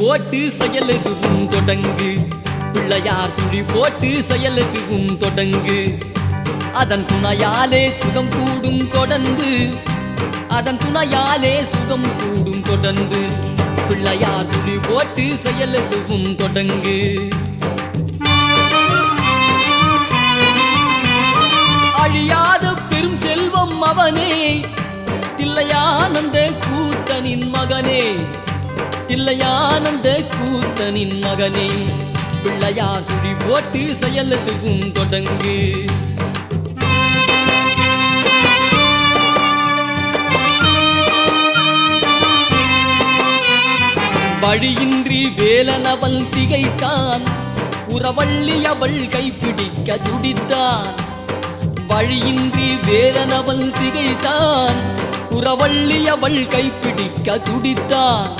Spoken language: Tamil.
போட்டு செயலுதுவும் தொடங்கு. பிள்ளையார் சுழி போட்டு செயலுதுவும் தொடங்கு. அதன் துணையாலே சுகம் கூடும் தொடர்ந்து. அதன் துணையாலே சுகம் கூடும் தொடர்ந்து. பிள்ளையார் சுழி போட்டு செயலுதுவும் தொடங்கு. அழியாத பெரும் செல்வம் அவனே, தில்லையானந்த கூத்தனின் மகனே. தில்லையானந்த கூத்தனின் மகனே, பிள்ளையார் சுழி போட்டு செயலுதுவும் தொடங்கு. வழியின்றி வேலனவள் திகைத்தான், உறவள்ளி அவள் கைப்பிடிக்க துடித்தான். வழியின்றி வேலனவள் திகைத்தான், உறவள்ளி அவள் கைப்பிடிக்க துடித்தான்.